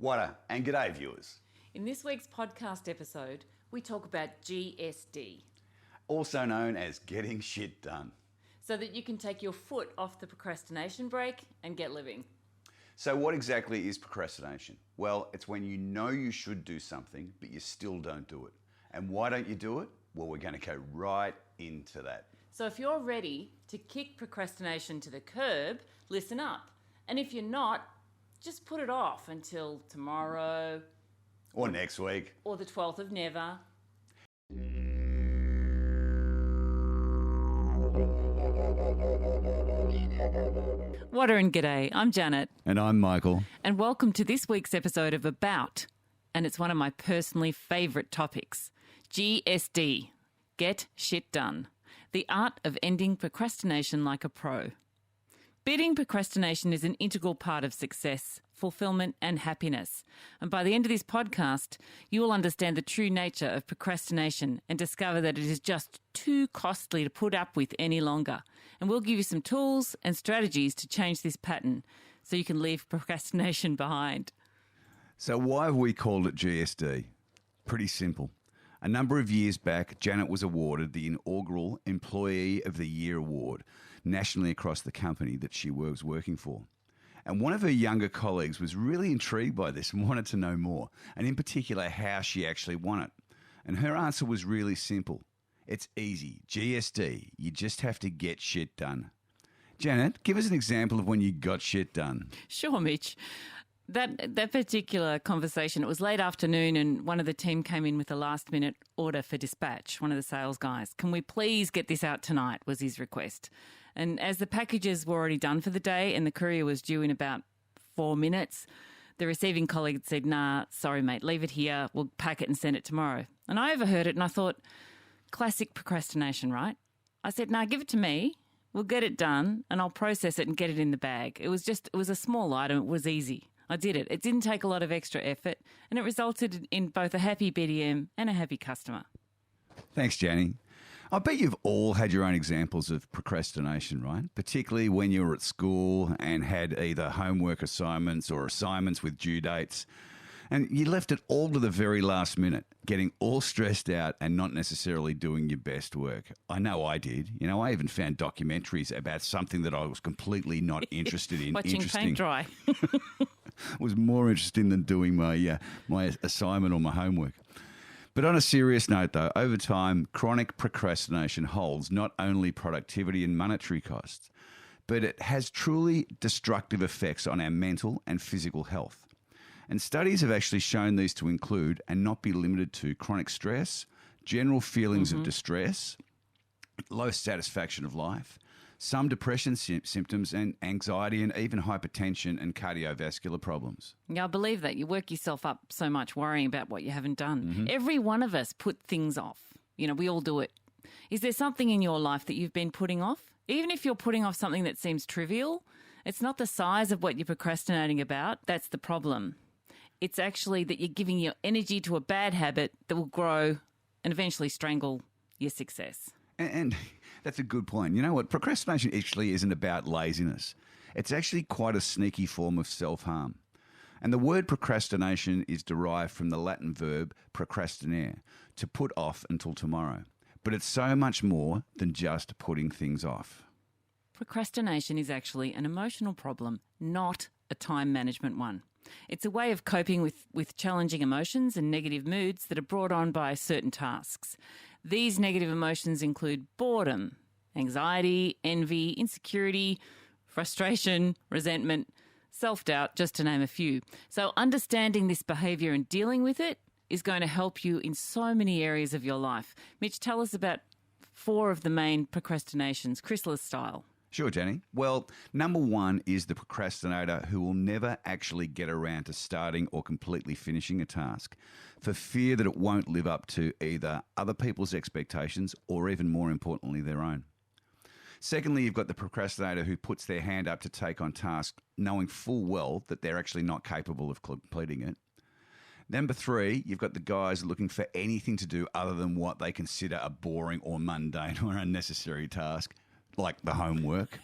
Whata, and g'day viewers. In this week's podcast episode, we talk about G.S.D. Also known as getting shit done. So that you can take your foot off the procrastination brake and get living. So what exactly is procrastination? Well, it's when you know you should do something, but you still don't do it. And why don't you do it? Well, we're going to go right into that. So if you're ready to kick procrastination to the curb, listen up. And if you're not, just put it off until tomorrow. Or next week. Or the 12th of never. Whata and g'day, I'm Janet. And I'm Michael. And welcome to this week's episode of About. And it's one of my personally favourite topics. G.S.D. Get shit done. The art of ending procrastination like a pro. Beating procrastination is an integral part of success, fulfillment and happiness. And by the end of this podcast, you will understand the true nature of procrastination and discover that it is just too costly to put up with any longer. And we'll give you some tools and strategies to change this pattern so you can leave procrastination behind. So why have we called it GSD? Pretty simple. A number of years back, Janet was awarded the inaugural Employee of the Year award nationally across the company that she was working for. And one of her younger colleagues was really intrigued by this and wanted to know more, and in particular how she actually won it. And her answer was really simple. It's easy. GSD. You just have to get shit done. Janet, give us an example of when you got shit done. Sure, Mitch. That particular conversation, it was late afternoon and one of the team came in with a last-minute order for dispatch, one of the sales guys. Can we please get this out tonight, was his request. And as the packages were already done for the day and the courier was due in about 4 minutes, the receiving colleague said, nah, sorry, mate, leave it here. We'll pack it and send it tomorrow. And I overheard it and I thought, classic procrastination, right? I said, nah, give it to me. We'll get it done and I'll process it and get it in the bag. It was a small item. It was easy. I did it. It didn't take a lot of extra effort and it resulted in both a happy BDM and a happy customer. Thanks, Jenny. I bet you've all had your own examples of procrastination, right? Particularly when you were at school and had either homework assignments or assignments with due dates. And you left it all to the very last minute, getting all stressed out and not necessarily doing your best work. I know I did. You know, I even found documentaries about something that I was completely not interested in. Watching paint dry. Was more interesting than doing my assignment or my homework. But on a serious note, though, over time, chronic procrastination holds not only productivity and monetary costs, but it has truly destructive effects on our mental and physical health. And studies have actually shown these to include and not be limited to chronic stress, general feelings of distress, low satisfaction of life, some depression symptoms and anxiety and even hypertension and cardiovascular problems. Yeah, I believe that. You work yourself up so much worrying about what you haven't done. Every one of us put things off. You know, we all do it. Is there something in your life that you've been putting off? Even if you're putting off something that seems trivial, it's not the size of what you're procrastinating about. That's the problem. It's actually that you're giving your energy to a bad habit that will grow and eventually strangle your success. And that's a good point. You know what? Procrastination actually isn't about laziness. It's actually quite a sneaky form of self-harm. And the word procrastination is derived from the Latin verb procrastinare, to put off until tomorrow. But it's so much more than just putting things off. Procrastination is actually an emotional problem, not a time management one. It's a way of coping with challenging emotions and negative moods that are brought on by certain tasks. These negative emotions include boredom, anxiety, envy, insecurity, frustration, resentment, self-doubt, just to name a few. So understanding this behaviour and dealing with it is going to help you in so many areas of your life. Mitch, tell us about 4 of the main procrastinations, chrysalis style. Sure, Jenny. Well, number 1 is the procrastinator who will never actually get around to starting or completely finishing a task for fear that it won't live up to either other people's expectations or, even more importantly, their own. Secondly, you've got the procrastinator who puts their hand up to take on tasks knowing full well that they're actually not capable of completing it. Number 3, you've got the guys looking for anything to do other than what they consider a boring or mundane or unnecessary task, like the homework.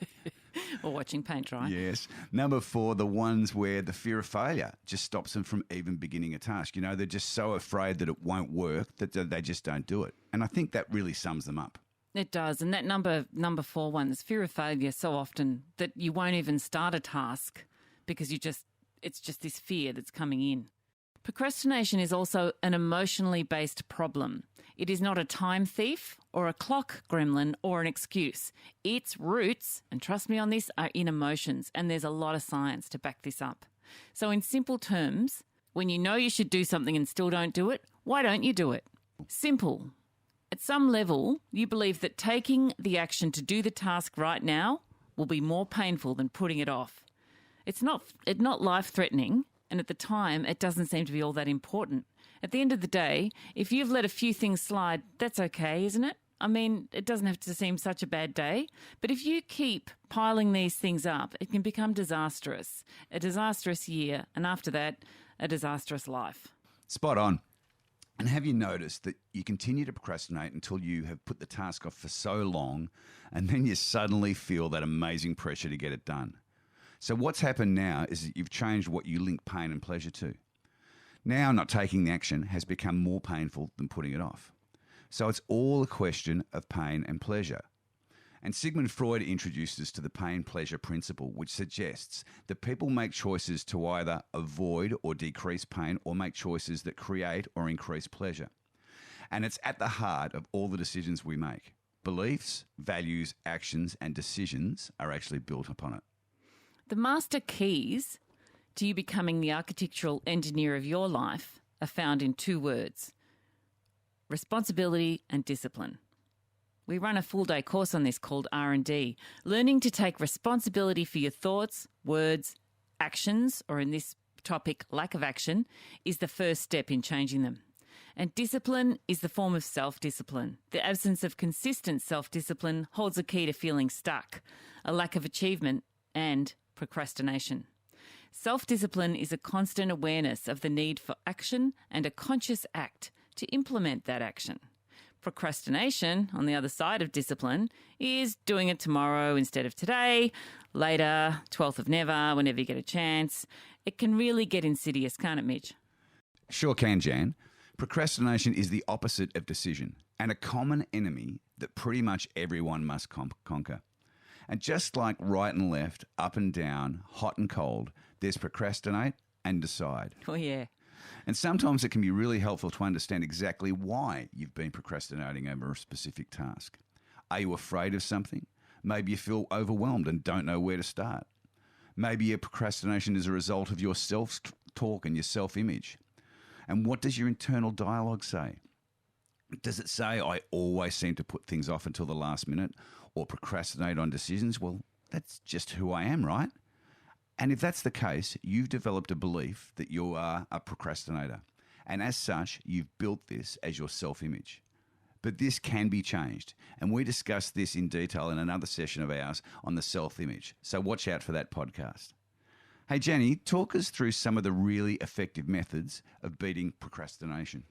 Or watching paint dry. Yes. Number 4, the ones where the fear of failure just stops them from even beginning a task. You know, they're just so afraid that it won't work that they just don't do it. And I think that really sums them up. It does. And that number 4 one, this fear of failure, so often that you won't even start a task because it's just this fear that's coming in. Procrastination is also an emotionally based problem. It is not a time thief or a clock gremlin or an excuse. Its roots, and trust me on this, are in emotions, and there's a lot of science to back this up. So in simple terms, when you know you should do something and still don't do it, why don't you do it? Simple. At some level, you believe that taking the action to do the task right now will be more painful than putting it off. It's not life-threatening, and at the time, it doesn't seem to be all that important. At the end of the day, if you've let a few things slide, that's okay, isn't it? I mean, it doesn't have to seem such a bad day. But if you keep piling these things up, it can become disastrous. A disastrous year, and after that, a disastrous life. Spot on. And have you noticed that you continue to procrastinate until you have put the task off for so long, and then you suddenly feel that amazing pressure to get it done? So what's happened now is that you've changed what you link pain and pleasure to. Now not taking the action has become more painful than putting it off. So it's all a question of pain and pleasure. And Sigmund Freud introduced us to the pain-pleasure principle, which suggests that people make choices to either avoid or decrease pain or make choices that create or increase pleasure. And it's at the heart of all the decisions we make. Beliefs, values, actions, and decisions are actually built upon it. The master keys to you becoming the architectural engineer of your life are found in 2 words: responsibility and discipline. We run a full-day course on this called R&D, learning to take responsibility for your thoughts, words, actions, or in this topic, lack of action, is the first step in changing them. And discipline is the form of self-discipline. The absence of consistent self-discipline holds the key to feeling stuck, a lack of achievement, and procrastination. Self-discipline is a constant awareness of the need for action and a conscious act to implement that action. Procrastination, on the other side of discipline, is doing it tomorrow instead of today, later, 12th of never, whenever you get a chance. It can really get insidious, can't it, Mitch? Sure can, Jan. Procrastination is the opposite of decision and a common enemy that pretty much everyone must conquer. And just like right and left, up and down, hot and cold, there's procrastinate and decide. Oh, yeah. And sometimes it can be really helpful to understand exactly why you've been procrastinating over a specific task. Are you afraid of something? Maybe you feel overwhelmed and don't know where to start. Maybe your procrastination is a result of your self-talk and your self-image. And what does your internal dialogue say? Does it say, I always seem to put things off until the last minute or procrastinate on decisions? Well, that's just who I am, right? And if that's the case, you've developed a belief that you are a procrastinator. And as such, you've built this as your self-image. But this can be changed. And we discuss this in detail in another session of ours on the self-image. So watch out for that podcast. Hey, Jenny, talk us through some of the really effective methods of beating procrastination.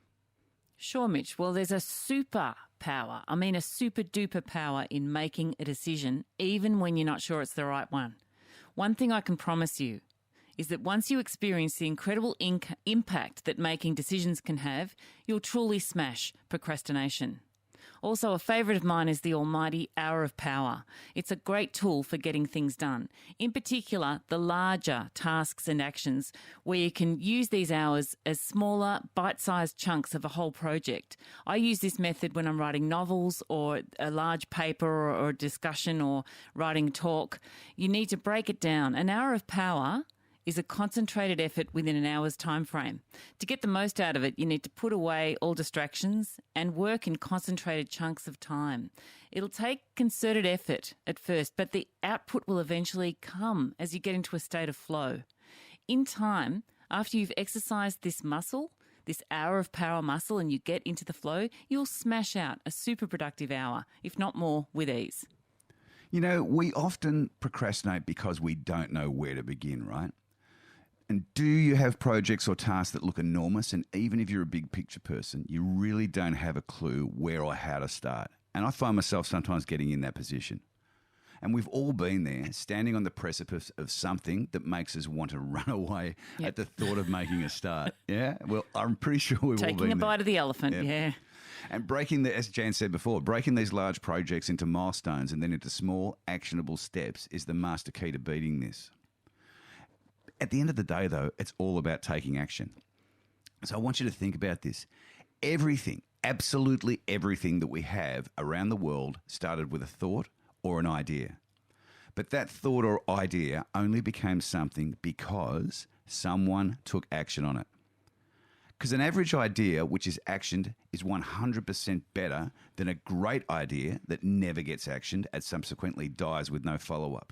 Sure, Mitch. Well, there's a super duper power in making a decision, even when you're not sure it's the right one. One thing I can promise you is that once you experience the incredible impact that making decisions can have, you'll truly smash procrastination. Also, a favourite of mine is the almighty hour of power. It's a great tool for getting things done. In particular, the larger tasks and actions where you can use these hours as smaller, bite-sized chunks of a whole project. I use this method when I'm writing novels or a large paper or a discussion or writing a talk. You need to break it down. An hour of power is a concentrated effort within an hour's time frame. To get the most out of it, you need to put away all distractions and work in concentrated chunks of time. It'll take concerted effort at first, but the output will eventually come as you get into a state of flow. In time, after you've exercised this muscle, this hour of power muscle, and you get into the flow, you'll smash out a super productive hour, if not more, with ease. You know, we often procrastinate because we don't know where to begin, right? And do you have projects or tasks that look enormous? And even if you're a big picture person, you really don't have a clue where or how to start. And I find myself sometimes getting in that position. And we've all been there, standing on the precipice of something that makes us want to run away at the thought of making a start. Yeah? Well, I'm pretty sure we've all been Taking a bite there. of the elephant, yeah. And as Jan said before, breaking these large projects into milestones and then into small, actionable steps is the master key to beating this. At the end of the day, though, it's all about taking action. So I want you to think about this. Everything, absolutely everything that we have around the world started with a thought or an idea. But that thought or idea only became something because someone took action on it. Because an average idea which is actioned is 100% better than a great idea that never gets actioned and subsequently dies with no follow-up.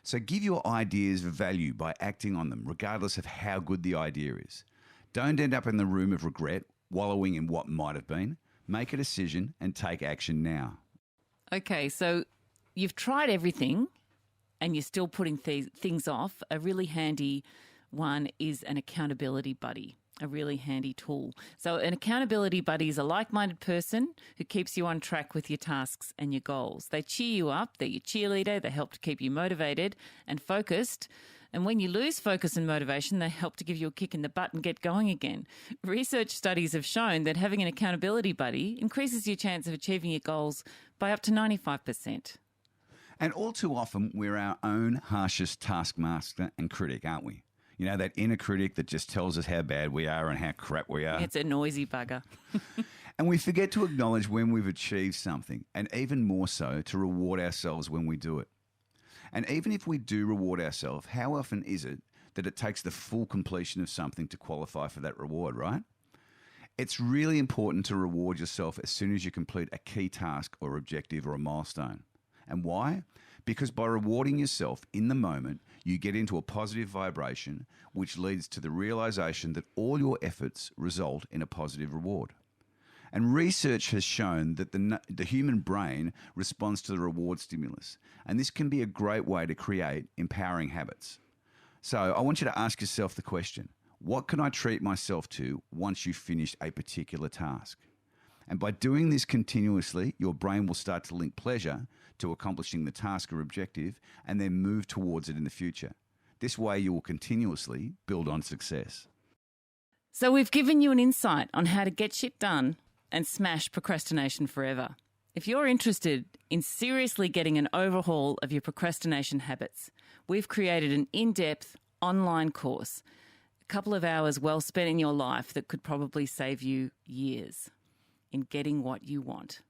So give your ideas value by acting on them, regardless of how good the idea is. Don't end up in the room of regret, wallowing in what might have been. Make a decision and take action now. Okay, so you've tried everything and you're still putting things off. A really handy one is an accountability buddy, a really handy tool. So an accountability buddy is a like-minded person who keeps you on track with your tasks and your goals. They cheer you up, they're your cheerleader, they help to keep you motivated and focused. And when you lose focus and motivation, they help to give you a kick in the butt and get going again. Research studies have shown that having an accountability buddy increases your chance of achieving your goals by up to 95%. And all too often, we're our own harshest taskmaster and critic, aren't we? You know, that inner critic that just tells us how bad we are and how crap we are. It's a noisy bugger. And we forget to acknowledge when we've achieved something, and even more so, to reward ourselves when we do it. And even if we do reward ourselves, how often is it that it takes the full completion of something to qualify for that reward, right? It's really important to reward yourself as soon as you complete a key task or objective or a milestone. And why? Because by rewarding yourself in the moment, you get into a positive vibration, which leads to the realization that all your efforts result in a positive reward. And research has shown that the human brain responds to the reward stimulus. And this can be a great way to create empowering habits. So I want you to ask yourself the question, what can I treat myself to once you've finished a particular task? And by doing this continuously, your brain will start to link pleasure to accomplishing the task or objective and then move towards it in the future. This way you will continuously build on success. So we've given you an insight on how to get shit done and smash procrastination forever. If you're interested in seriously getting an overhaul of your procrastination habits, we've created an in-depth online course, a couple of hours well spent in your life that could probably save you years in getting what you want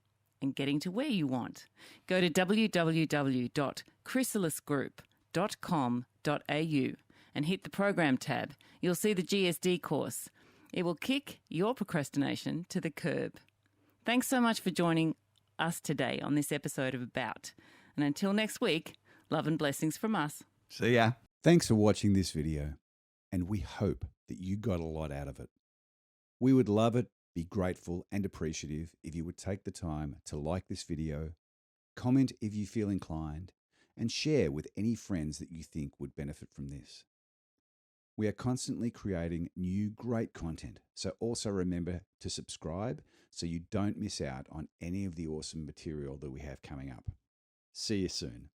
and getting to where you want. Go to www.chrysalisgroup.com.au and hit the program tab. You'll see the GSD course. It will kick your procrastination to the curb. Thanks so much for joining us today on this episode of About. And until next week, love and blessings from us. See ya. Thanks for watching this video, and we hope that you got a lot out of it. We would love it, be grateful and appreciative if you would take the time to like this video, comment if you feel inclined, and share with any friends that you think would benefit from this. We are constantly creating new great content, so also remember to subscribe so you don't miss out on any of the awesome material that we have coming up. See you soon.